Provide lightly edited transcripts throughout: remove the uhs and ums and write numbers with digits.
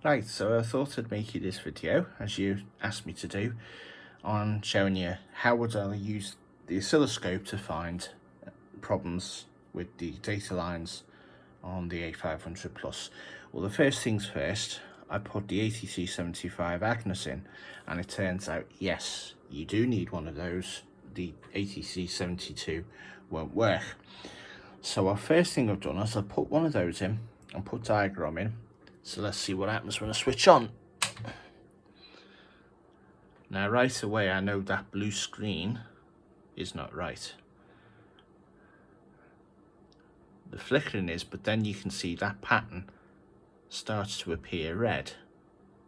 Right, so I thought I'd make you this video, as you asked me to do, on showing you how would I use the oscilloscope to find problems with the data lines on the A500 Plus. Well, the first things first, I put the 8375 Agnus in, and it turns out, yes, you do need one of those. The 8372 won't work. So our first thing I've done is I put one of those in and put diagram in. So let's see what happens when I switch on. Now right away I know that blue screen is not right. The flickering is, but then you can see that pattern starts to appear red.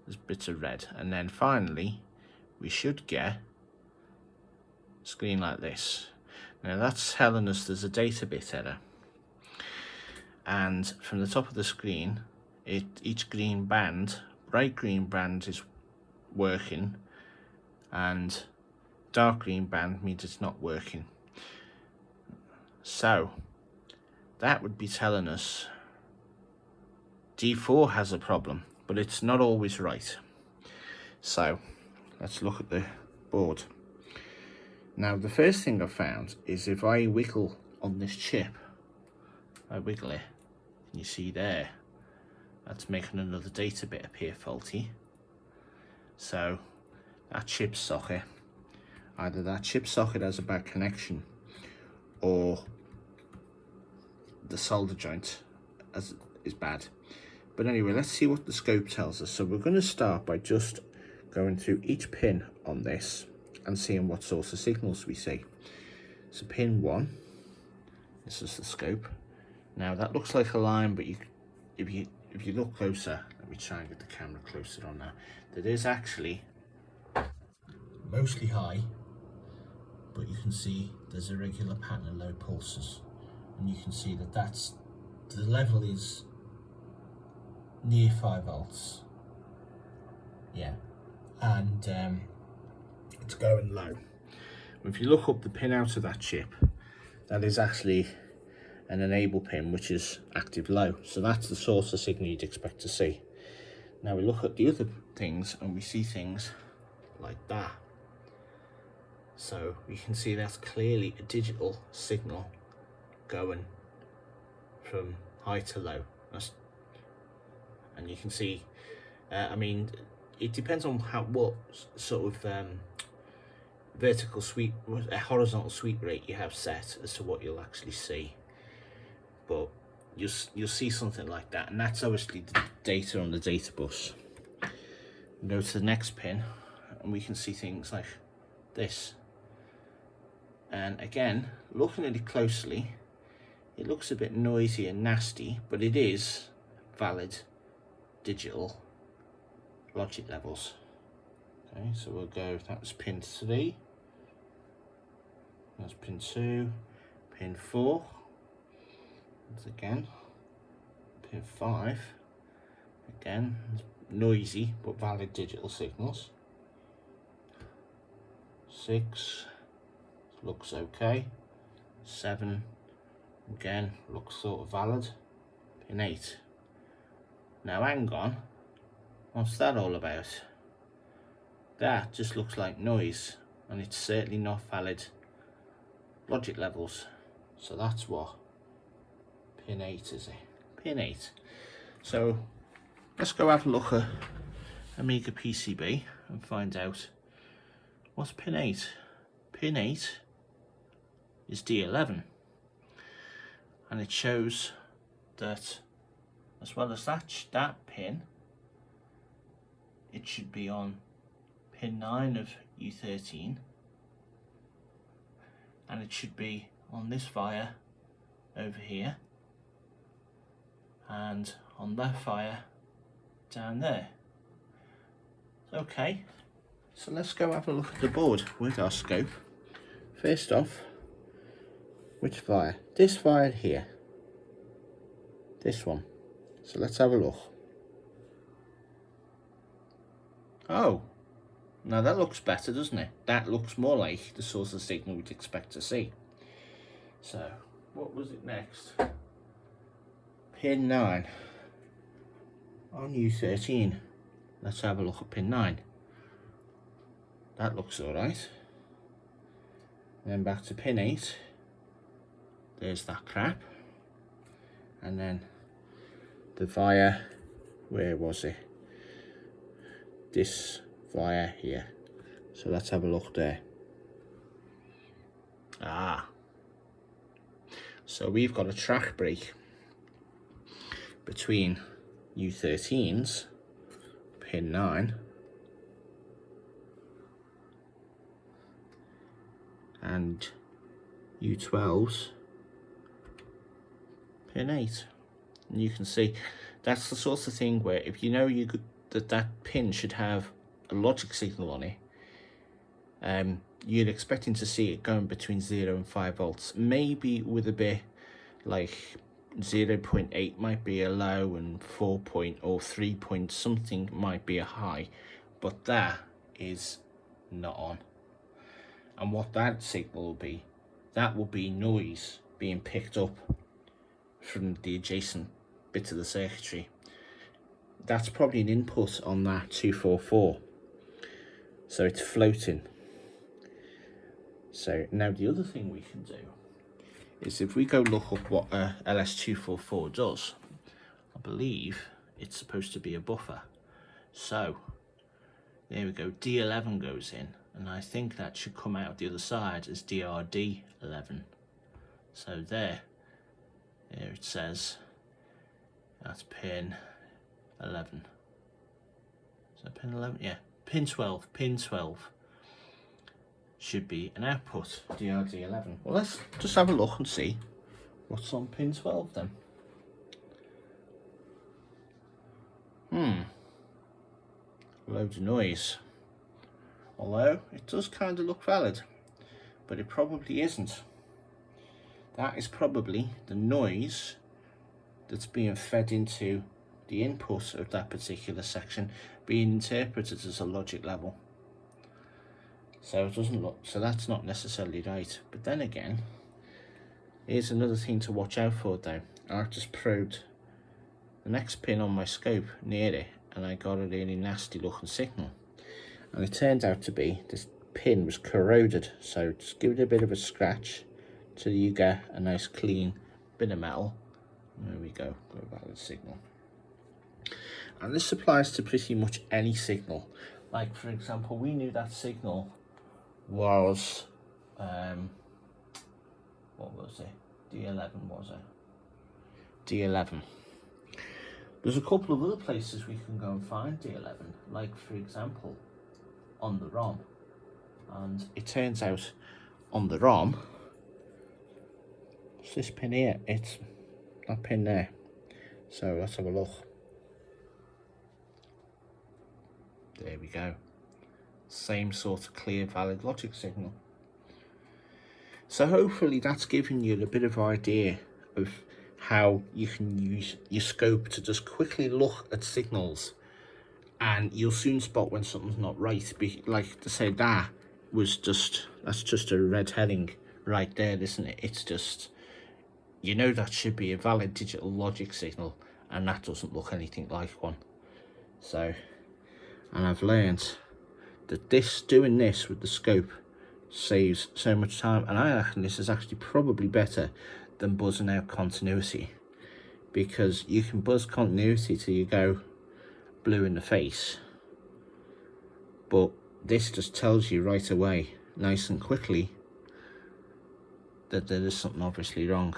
There's bits of red, and then finally we should get a screen like this. Now that's telling us there's a data bit error, and from the top of the screen each green band, bright green band, is working, and dark green band means it's not working. So that would be telling us D4 has a problem, but it's not always right. So let's look at the board. Now the first thing I found is if I wiggle on this chip, I wiggle it, and you see there, that's making another data bit appear faulty. So that chip socket, either that chip socket has a bad connection or the solder joint is bad. But anyway, let's see what the scope tells us. So we're going to start by just going through each pin on this and seeing what source of signals we see. So pin 1, this is the scope. Now that looks like a line, but if you look closer, let me try and get the camera closer on that. That is actually mostly high, but you can see there's a regular pattern of low pulses, and you can see that the level is near 5 volts. Yeah, and it's going low. If you look up the pin out of that chip, that is actually an enable pin, which is active low. So that's the source of signal you'd expect to see. Now we look at the other things and we see things like that. So we can see that's clearly a digital signal going from high to low. And you can see, I mean, it depends on what sort of vertical sweep, horizontal sweep rate you have set as to what you'll actually see. But you'll see something like that, and that's obviously the data on the data bus. We go to the next pin and we can see things like this, and again, looking at it closely, it looks a bit noisy and nasty, but it is valid digital logic levels. Okay, so we'll go, that was pin 3, that's pin 2, pin 4, once again, pin 5, again, noisy but valid digital signals. 6 looks okay. 7 again looks sort of valid. Pin 8. Now hang on, what's that all about? That just looks like noise, and it's certainly not valid logic levels. So that's what pin 8 is. Pin 8. So let's go have a look at Amiga PCB and find out what's pin 8. Pin 8 is D11, and it shows that as well as that pin, it should be on pin 9 of U13, and it should be on this wire over here, and on that wire down there. Okay, so let's go have a look at the board with our scope. First off, which wire? This wire here, this one. So let's have a look. Oh, now that looks better, doesn't it? That looks more like the source of signal we'd expect to see. So what was it next? Pin 9 on U13. let's have a look at pin 9. That looks alright. Then back to pin 8. There's that crap. And then the wire, where was it? This wire here. So let's have a look there. So we've got a track break between U13's pin 9 and U12's pin 8. And you can see that's the sort of thing where if you know that pin should have a logic signal on it, you're expecting to see it going between 0 and 5 volts, maybe with a bit like 0.8 might be a low and 4 point or 3 point something might be a high, but that is not on. And what that signal will be, that will be noise being picked up from the adjacent bit of the circuitry. That's probably an input on that 244, so it's floating. So now the other thing we can do is if we go look up what LS244 does, I believe it's supposed to be a buffer. So there we go, D11 goes in, and I think that should come out the other side as DRD11. So there it says that's pin 11. Is that pin 11? Yeah, pin 12. Pin 12 should be an output, DRD11. Well, let's just have a look and see what's on pin 12 then. Loads of noise. Although it does kind of look valid, but it probably isn't. That is probably the noise that's being fed into the input of that particular section being interpreted as a logic level. So it doesn't look, so that's not necessarily right. But then again, here's another thing to watch out for though. I've just probed the next pin on my scope near it, and I got a really nasty looking signal. And it turned out to be this pin was corroded. So just give it a bit of a scratch till you get a nice clean bit of metal. There we go, got a valid signal. And this applies to pretty much any signal. Like for example, we knew that signal was what was it? D11 was it? D11. There's a couple of other places we can go and find D11, like for example on the ROM. And it turns out on the ROM, it's this pin here, it's that pin there. So let's have a look. There we go. Same sort of clear valid logic signal. So hopefully that's given you a bit of idea of how you can use your scope to just quickly look at signals, and you'll soon spot when something's not right. Like to say that's just a red herring right there, isn't it? It's just, you know, that should be a valid digital logic signal, and that doesn't look anything like one. So, and I've learned that doing this with the scope saves so much time, and I reckon this is actually probably better than buzzing out continuity, because you can buzz continuity till you go blue in the face, but this just tells you right away, nice and quickly, that there is something obviously wrong.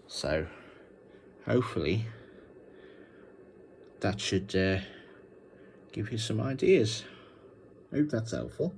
So hopefully that should give you some ideas. I hope that's helpful.